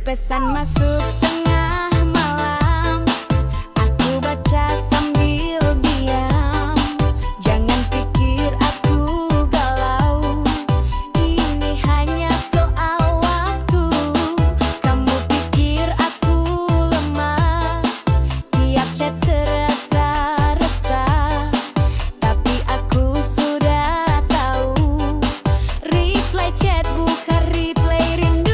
Pesan masuk tengah malam, aku baca sambil diam. Jangan pikir aku galau, ini hanya soal waktu. Kamu pikir aku lemah, tiap chat serasa resah. Tapi aku sudah tahu, reply chat bukan reply rindu.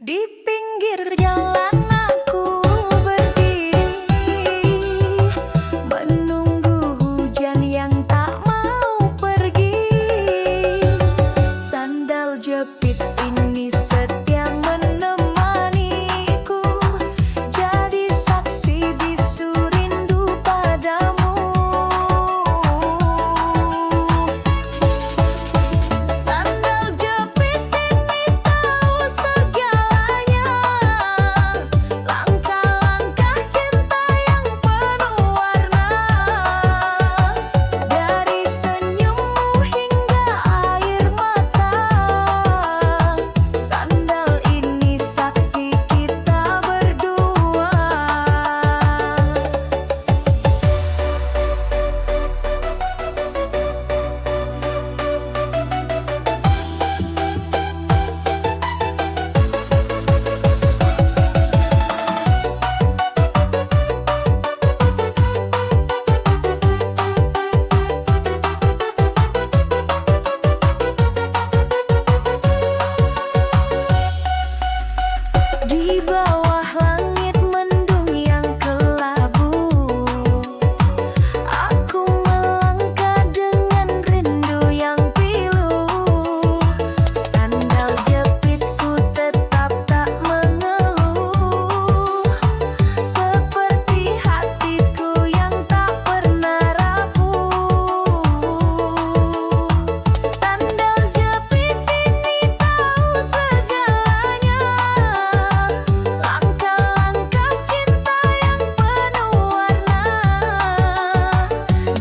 Di pinggir jalan aku berdiri, menunggu hujan yang tak mau pergi. Sandal jepit ini setia menemaniku, jadi saksi bisu rindu padamu. Sandal jepit ini tahu segalanya, langkah-langkah cinta yang penuh warna. Dari senyummu hingga air mata, sandal ini saksi kita berdua. Di bawah langit mendung yang kelabu, aku melangkah dengan rindu yang pilu. Sandal jepitku tetap tak mengeluh, seperti hatiku yang tak pernah rapuh. Sandal jepit ini tahu segalanya, langkah-langkah cinta yang penuh warna.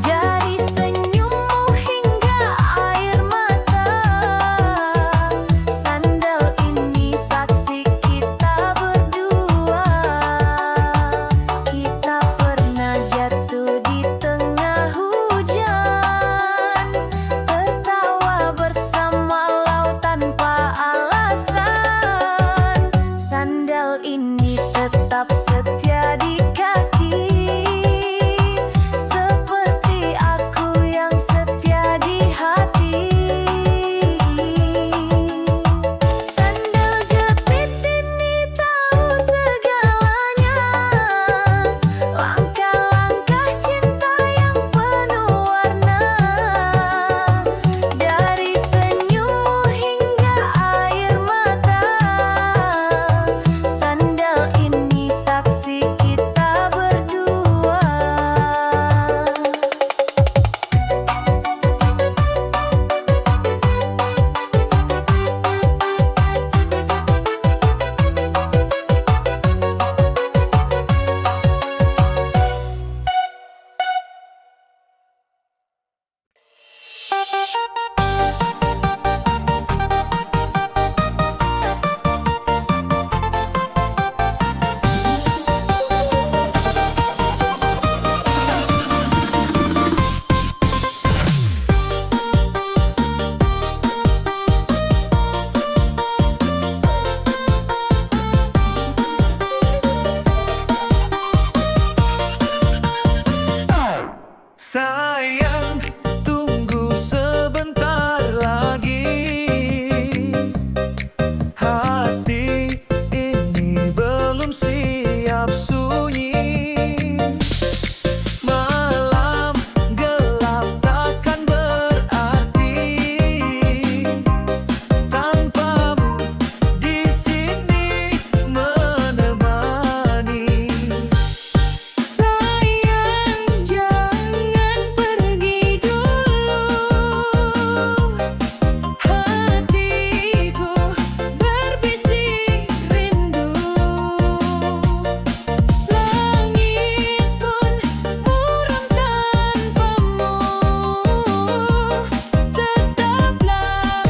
Dari senyummu hingga air mata, sandal ini saksi kita berdua. Kita pernah jatuh di tengah hujan, tertawa bersama laut tanpa alasan. Sandal ini tetap setia di kaki, seperti aku yang setia di hati. Sandal jepit ini tahu segalanya, langkah-langkah cinta yang penuh warna. Dari senyummu hingga air mata, sandal ini saksi kita berdua. Sayang, tunggu sebentar lagi. Hati ini belum siap sunyi. Malam gelap takkan berarti tanpamu di sini menemani. Sayang, jangan pergi dulu. Hatiku berbisik rindu. Langit pun muram tanpamu. Tetaplah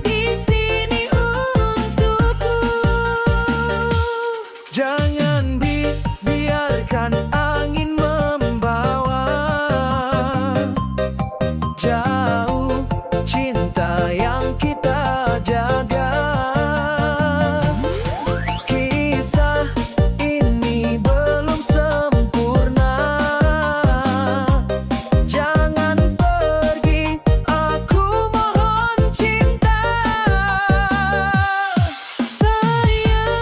di sini untukku. Jangan biarkan angin membawa jauh cinta yang kita jaga. Kisah ini belum sempurna. Jangan pergi, aku mohon cinta. Sayang,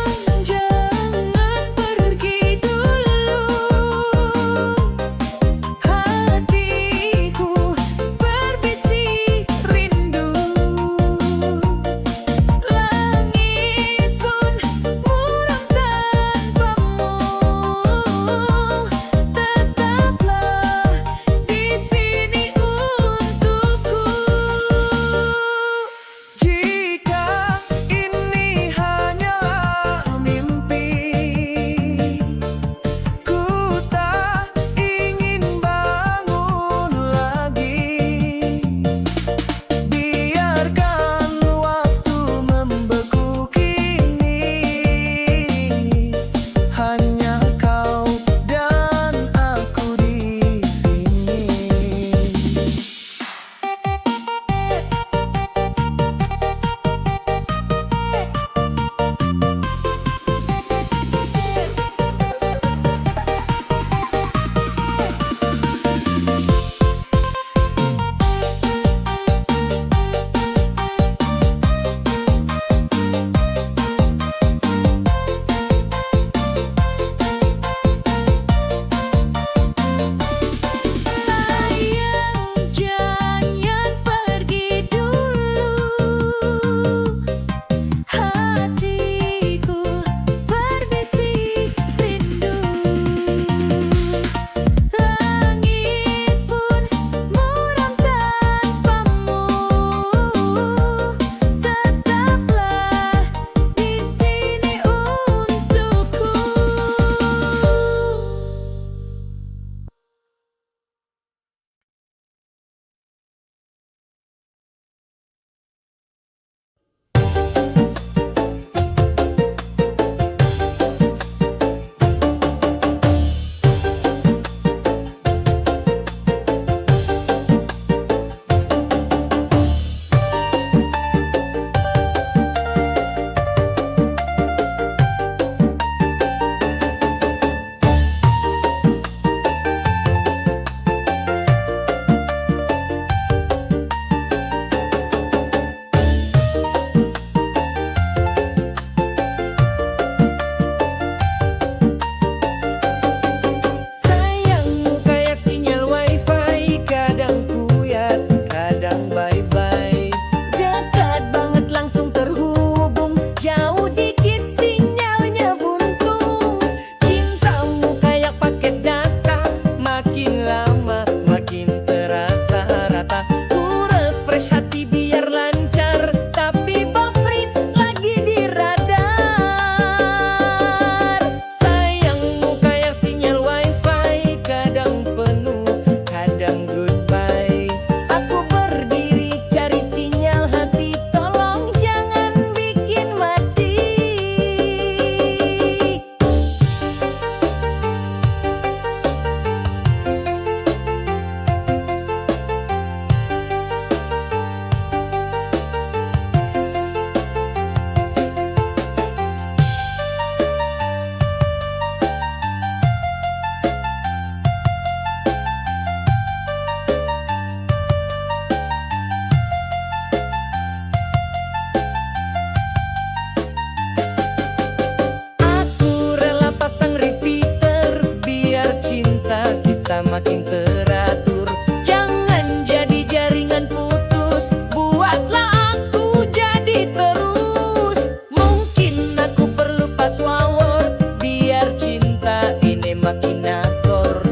makin teratur. Jangan jadi jaringan putus, buatlah aku jadi terus. Mungkin aku perlu password biar cinta ini makin akur.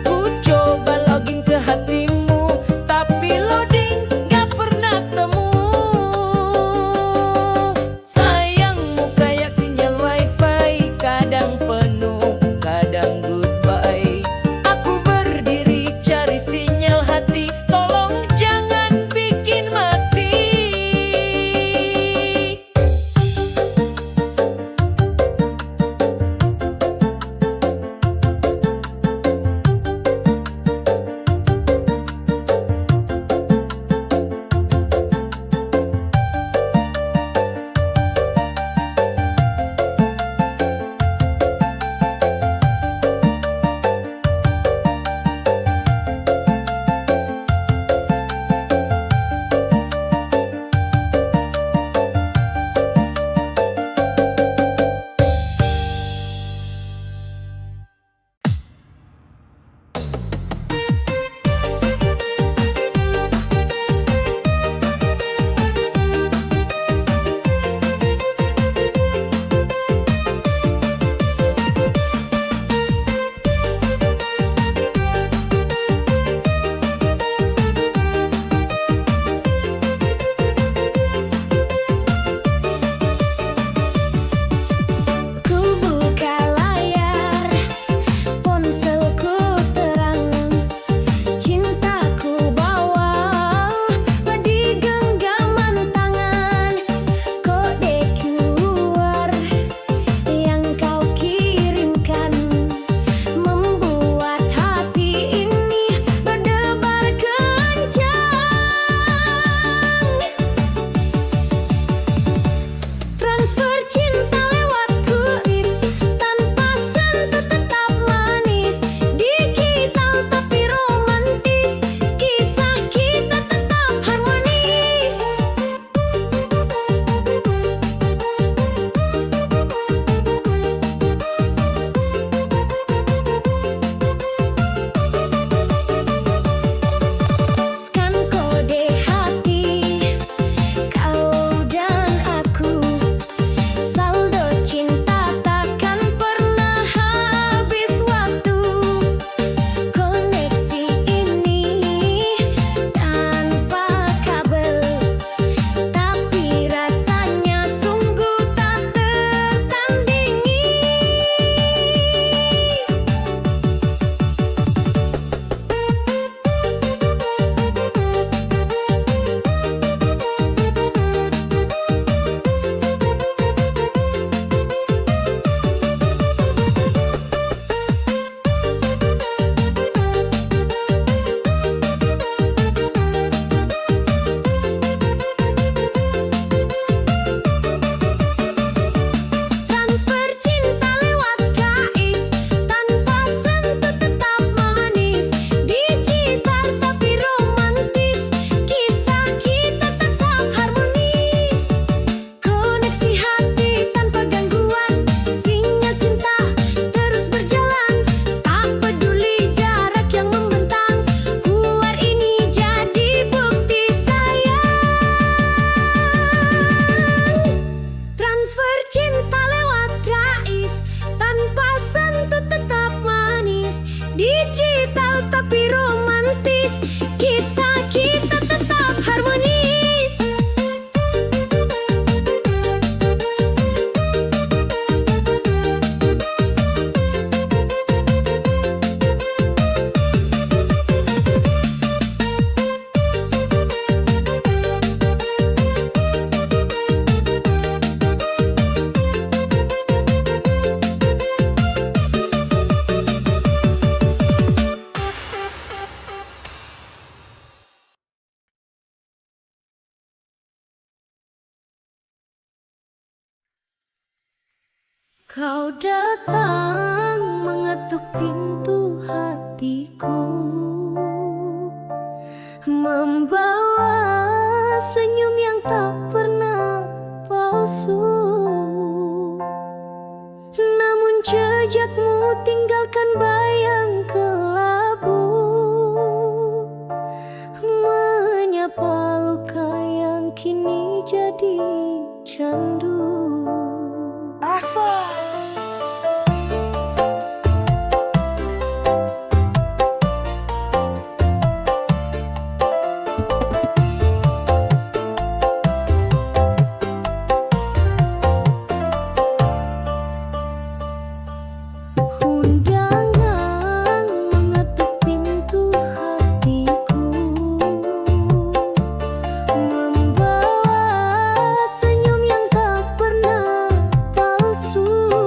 Ku coba login ke hatimu, tapi loading gak pernah temu. Sayangmu kayak sinyal wifi, kadang penuh, kadang goodbye. Aku berdiri cari sinyal hati, tolong jangan bikin mati. Ku buka layar ponselku terang, cintaku bawa di genggaman tangan. Kode QR yang kau kirimkan membuat hati ini berdebar kencang. Transfer cinta lewat kuis, tanpa sentuh tetap manis. Digital tapi romantis, kisah kita tetap harmonis. Scan kode hati, kau dan aku. Saldo cinta takkan pernah habis waktu. Koneksi ini tanpa kabel, tapi rasanya sungguh tak tertandingi. Transfer cinta lewat KIS, tanpa sentuh tetap manis. Digital tapi romantis, kisah kita tetap harmonis. Koneksi hati tanpa gangguan, sinyal cinta terus berjalan. Tak peduli jarak yang membentang, QR ini jadi bukti sayang. Transfer cinta lewat KIS, tanpa sentuh tetap manis. Digital tapi romantis, kisah kita tetap harmonis. Kau datang mengetuk pintu hatiku, membawa senyum yang tak pernah palsu. Namun jejakmu tinggalkan bayang kelabu. Betapa luka yang kini jadi candu. Asa Undangan mengetuk pintu hatiku, membawa senyum yang tak pernah palsu.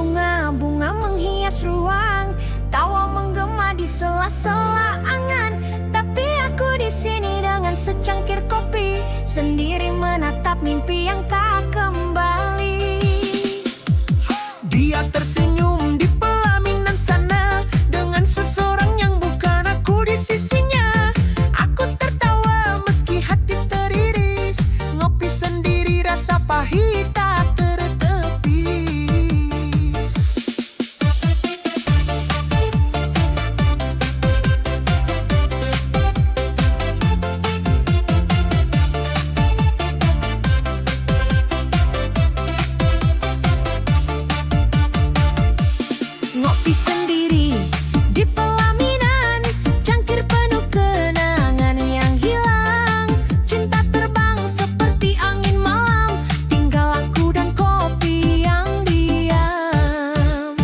bunga-bunga menghias ruang, tawa menggema di sela-sela angan. Tapi aku di sini dengan secangkir kopi, sendiri menatap mimpi yang tak kembali. Dia tersenyum di pelaminan sana dengan seseorang yang bukan aku di sisinya. Aku tertawa meski hati teriris, ngopi sendiri rasa pahit tak tertepis. Ngopi sendiri di pelaminan, cangkir penuh kenangan yang hilang. Cinta terbang seperti angin malam, tinggal aku dan kopi yang diam.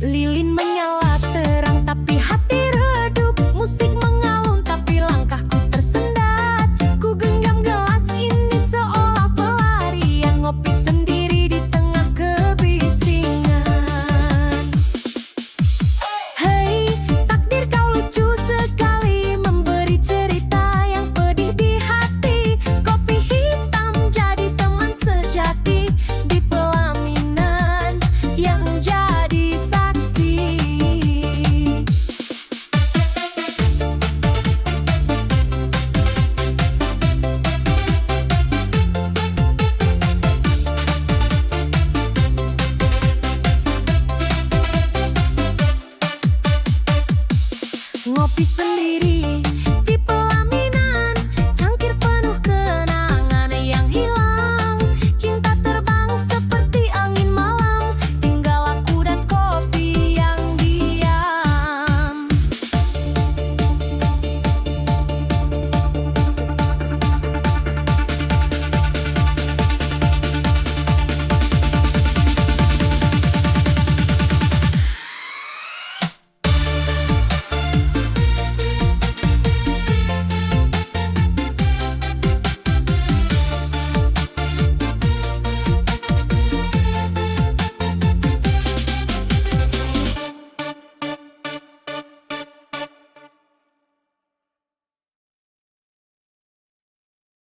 Lilin menyala terang tapi hati redup, musik mengalun tapi langkahku tersendat. Ku genggam gelas ini seolah pelarian, ngopi sendiri di tengah kebisingan. Hei, takdir kau lucu sekali, memberi cerita yang pedih di hati. Kopi hitam jadi teman sejati di pelaminan yang jadi saksi. Ngopi sendiri